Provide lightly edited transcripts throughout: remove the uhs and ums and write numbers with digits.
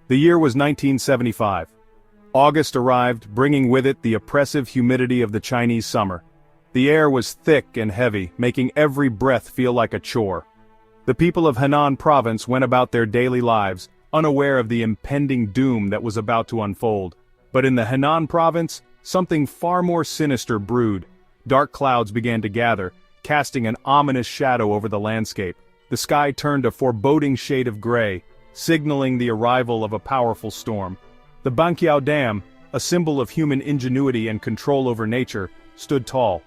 The year was 1975. August arrived, bringing with it the oppressive humidity of the Chinese summer. The air was thick and heavy, making every breath feel like a chore. The people of Henan province went about their daily lives, unaware of the impending doom that was about to unfold. But in the Henan province, something far more sinister brewed. Dark clouds began to gather, casting an ominous shadow over the landscape. The sky turned a foreboding shade of gray, signaling the arrival of a powerful storm. The Banqiao Dam, a symbol of human ingenuity and control over nature, stood tall.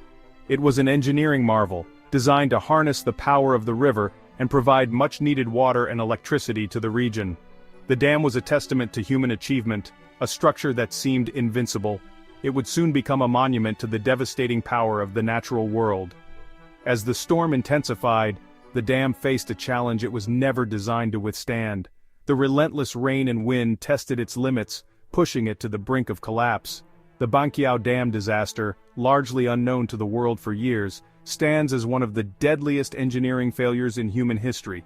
It was an engineering marvel, designed to harness the power of the river and provide much-needed water and electricity to the region. The dam was a testament to human achievement, a structure that seemed invincible. It would soon become a monument to the devastating power of the natural world. As the storm intensified, the dam faced a challenge it was never designed to withstand. The relentless rain and wind tested its limits, pushing it to the brink of collapse. The Banqiao Dam Disaster, largely unknown to the world for years, stands as one of the deadliest engineering failures in human history.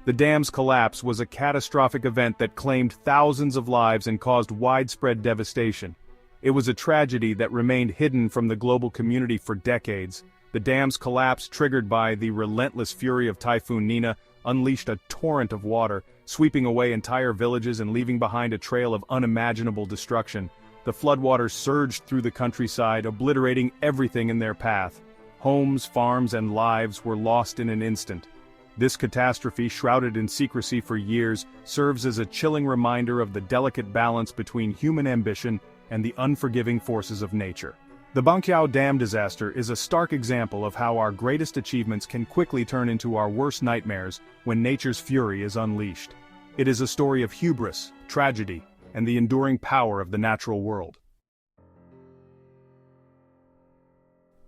The dam's collapse was a catastrophic event that claimed thousands of lives and caused widespread devastation. It was a tragedy that remained hidden from the global community for decades. The dam's collapse, triggered by the relentless fury of Typhoon Nina, unleashed a torrent of water, sweeping away entire villages and leaving behind a trail of unimaginable destruction. The floodwaters surged through the countryside, obliterating everything in their path. Homes, farms, and lives were lost in an instant. This catastrophe, shrouded in secrecy for years, serves as a chilling reminder of the delicate balance between human ambition and the unforgiving forces of nature. The Banqiao Dam disaster is a stark example of how our greatest achievements can quickly turn into our worst nightmares when nature's fury is unleashed. It is a story of hubris, tragedy, and the enduring power of the natural world.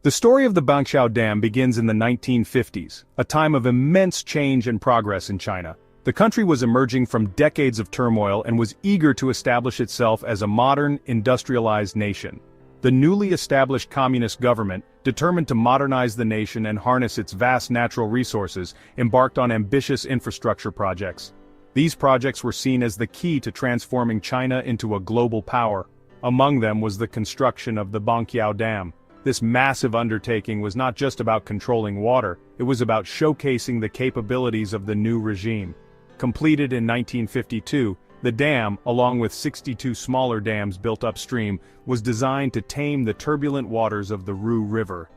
The story of the Banqiao Dam begins in the 1950s, a time of immense change and progress in China. The country was emerging from decades of turmoil and was eager to establish itself as a modern, industrialized nation. The newly established communist government, determined to modernize the nation and harness its vast natural resources, embarked on ambitious infrastructure projects. These projects were seen as the key to transforming China into a global power. Among them was the construction of the Banqiao Dam. This massive undertaking was not just about controlling water, it was about showcasing the capabilities of the new regime. Completed in 1952, the dam, along with 62 smaller dams built upstream, was designed to tame the turbulent waters of the Ru River.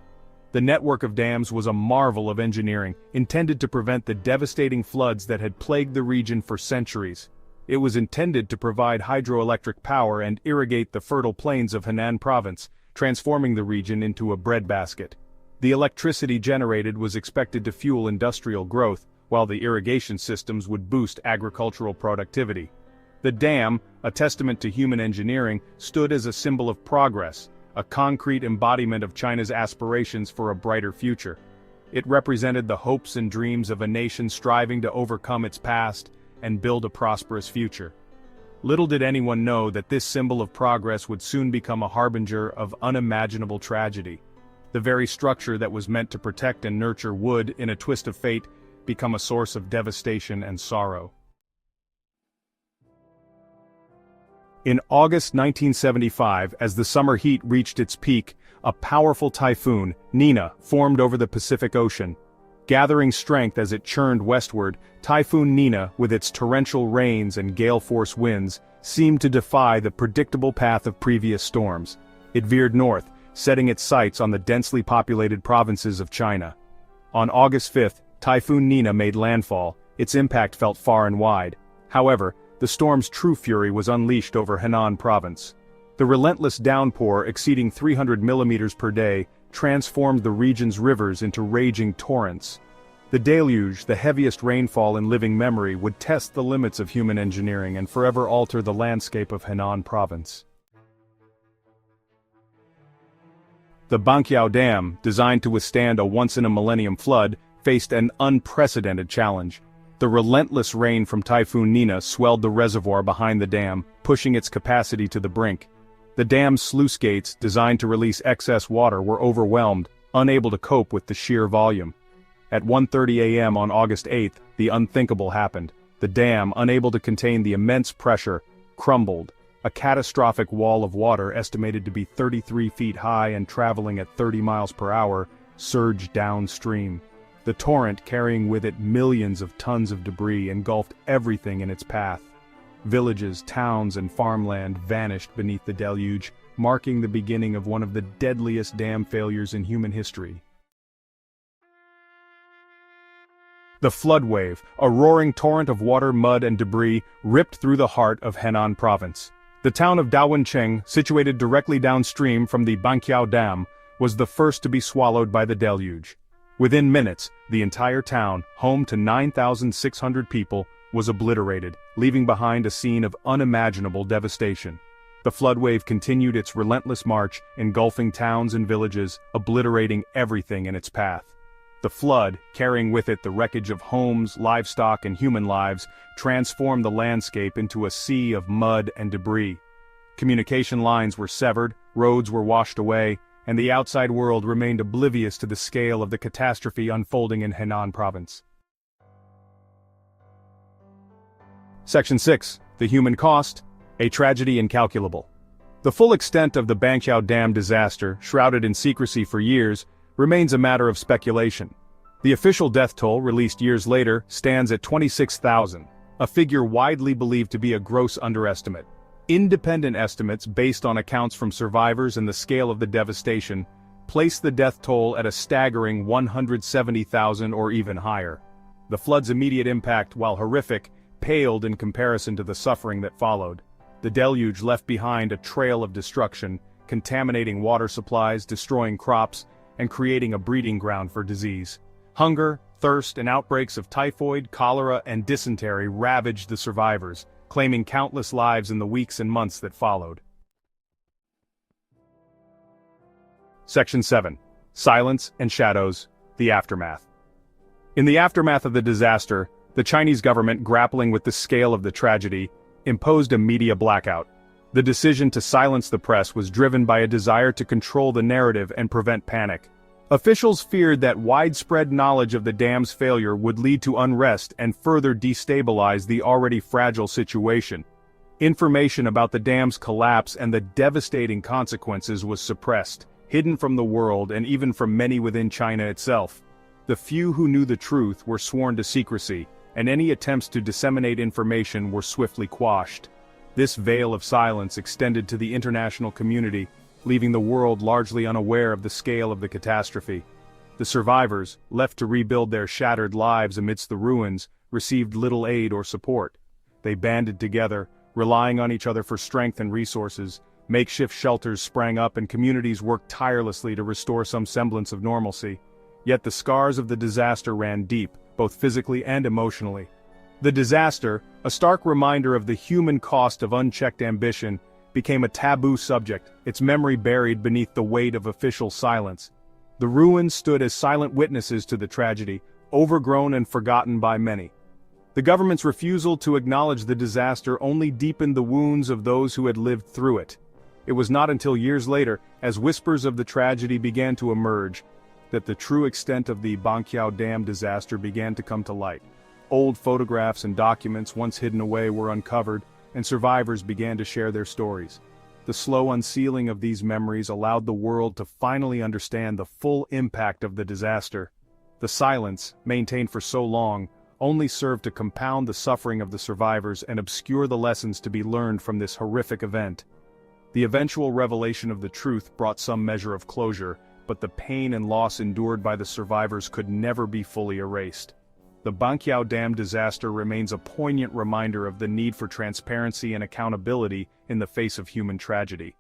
The network of dams was a marvel of engineering, intended to prevent the devastating floods that had plagued the region for centuries. It was intended to provide hydroelectric power and irrigate the fertile plains of Henan province, transforming the region into a breadbasket. The electricity generated was expected to fuel industrial growth, while the irrigation systems would boost agricultural productivity. The dam, a testament to human engineering, stood as a symbol of progress, a concrete embodiment of China's aspirations for a brighter future. It represented the hopes and dreams of a nation striving to overcome its past and build a prosperous future. Little did anyone know that this symbol of progress would soon become a harbinger of unimaginable tragedy. The very structure that was meant to protect and nurture would, in a twist of fate, become a source of devastation and sorrow. In August 1975, as the summer heat reached its peak, a powerful typhoon, Nina, formed over the Pacific Ocean. Gathering strength as it churned westward, Typhoon Nina, with its torrential rains and gale-force winds, seemed to defy the predictable path of previous storms. It veered north, setting its sights on the densely populated provinces of China. On August 5th, Typhoon Nina made landfall, its impact felt far and wide. However, the storm's true fury was unleashed over Henan province. The relentless downpour, exceeding 300 millimeters per day, transformed the region's rivers into raging torrents. The deluge, the heaviest rainfall in living memory, would test the limits of human engineering and forever alter the landscape of Henan province. The Banqiao Dam, designed to withstand a once-in-a-millennium flood, faced an unprecedented challenge. The relentless rain from Typhoon Nina swelled the reservoir behind the dam, pushing its capacity to the brink. The dam's sluice gates, designed to release excess water, were overwhelmed, unable to cope with the sheer volume. At 1:30 a.m. on August 8th, the unthinkable happened. The dam, unable to contain the immense pressure, crumbled. A catastrophic wall of water estimated to be 33 feet high and traveling at 30 miles per hour, surged downstream. The torrent, carrying with it millions of tons of debris, engulfed everything in its path. Villages, towns, and farmland vanished beneath the deluge, marking the beginning of one of the deadliest dam failures in human history. The flood wave, a roaring torrent of water, mud, and debris, ripped through the heart of Henan province. The town of Dawencheng, situated directly downstream from the Banqiao Dam, was the first to be swallowed by the deluge. Within minutes, the entire town, home to 9,600 people, was obliterated, leaving behind a scene of unimaginable devastation. The flood wave continued its relentless march, engulfing towns and villages, obliterating everything in its path. The flood, carrying with it the wreckage of homes, livestock, and human lives, transformed the landscape into a sea of mud and debris. Communication lines were severed, roads were washed away, and the outside world remained oblivious to the scale of the catastrophe unfolding in Henan province. Section 6. The Human Cost, a Tragedy Incalculable. The full extent of the Banqiao Dam disaster, shrouded in secrecy for years, remains a matter of speculation. The official death toll, released years later, stands at 26,000, a figure widely believed to be a gross underestimate. Independent estimates, based on accounts from survivors and the scale of the devastation, place the death toll at a staggering 170,000 or even higher. The flood's immediate impact, while horrific, paled in comparison to the suffering that followed. The deluge left behind a trail of destruction, contaminating water supplies, destroying crops, and creating a breeding ground for disease. Hunger, thirst, and outbreaks of typhoid, cholera, and dysentery ravaged the survivors, claiming countless lives in the weeks and months that followed. Section 7. Silence and Shadows, the Aftermath. In the aftermath of the disaster, the Chinese government, grappling with the scale of the tragedy, imposed a media blackout. The decision to silence the press was driven by a desire to control the narrative and prevent panic. Officials feared that widespread knowledge of the dam's failure would lead to unrest and further destabilize the already fragile situation. Information about the dam's collapse and the devastating consequences was suppressed, hidden from the world and even from many within China itself. The few who knew the truth were sworn to secrecy, and any attempts to disseminate information were swiftly quashed. This veil of silence extended to the international community, leaving the world largely unaware of the scale of the catastrophe. The survivors, left to rebuild their shattered lives amidst the ruins, received little aid or support. They banded together, relying on each other for strength and resources. Makeshift shelters sprang up and communities worked tirelessly to restore some semblance of normalcy. Yet the scars of the disaster ran deep, both physically and emotionally. The disaster, a stark reminder of the human cost of unchecked ambition, became a taboo subject, its memory buried beneath the weight of official silence. The ruins stood as silent witnesses to the tragedy, overgrown and forgotten by many. The government's refusal to acknowledge the disaster only deepened the wounds of those who had lived through it. It was not until years later, as whispers of the tragedy began to emerge, that the true extent of the Banqiao Dam disaster began to come to light. Old photographs and documents once hidden away were uncovered, and survivors began to share their stories. The slow unsealing of these memories allowed the world to finally understand the full impact of the disaster. The silence, maintained for so long, only served to compound the suffering of the survivors and obscure the lessons to be learned from this horrific event. The eventual revelation of the truth brought some measure of closure, but the pain and loss endured by the survivors could never be fully erased. The Banqiao Dam disaster remains a poignant reminder of the need for transparency and accountability in the face of human tragedy.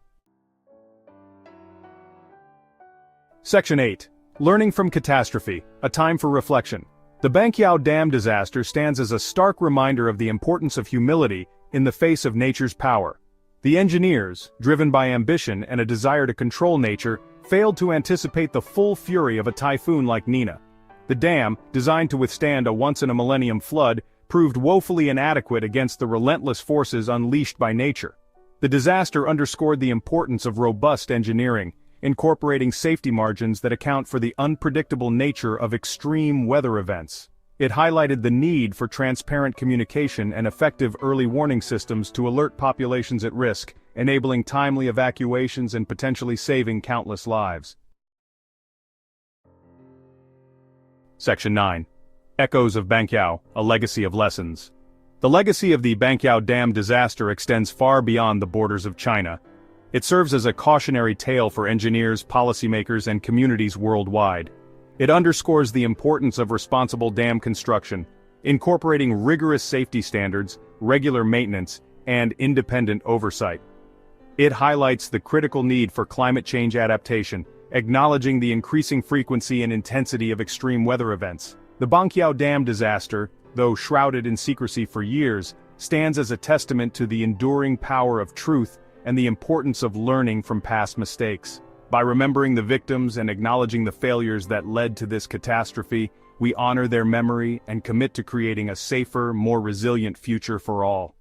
Section 8. Learning from Catastrophe, a Time for Reflection. The Banqiao Dam disaster stands as a stark reminder of the importance of humility in the face of nature's power. The engineers, driven by ambition and a desire to control nature, failed to anticipate the full fury of a typhoon like Nina. The dam, designed to withstand a once-in-a-millennium flood, proved woefully inadequate against the relentless forces unleashed by nature. The disaster underscored the importance of robust engineering, incorporating safety margins that account for the unpredictable nature of extreme weather events. It highlighted the need for transparent communication and effective early warning systems to alert populations at risk, enabling timely evacuations and potentially saving countless lives. Section 9. Echoes of Banqiao, a legacy of lessons. The legacy of the Banqiao Dam disaster extends far beyond the borders of China. It serves as a cautionary tale for engineers, policymakers, and communities worldwide. It underscores the importance of responsible dam construction, incorporating rigorous safety standards, regular maintenance, and independent oversight. It highlights the critical need for climate change adaptation, acknowledging the increasing frequency and intensity of extreme weather events. The Banqiao Dam disaster, though shrouded in secrecy for years, stands as a testament to the enduring power of truth and the importance of learning from past mistakes. By remembering the victims and acknowledging the failures that led to this catastrophe, we honor their memory and commit to creating a safer, more resilient future for all.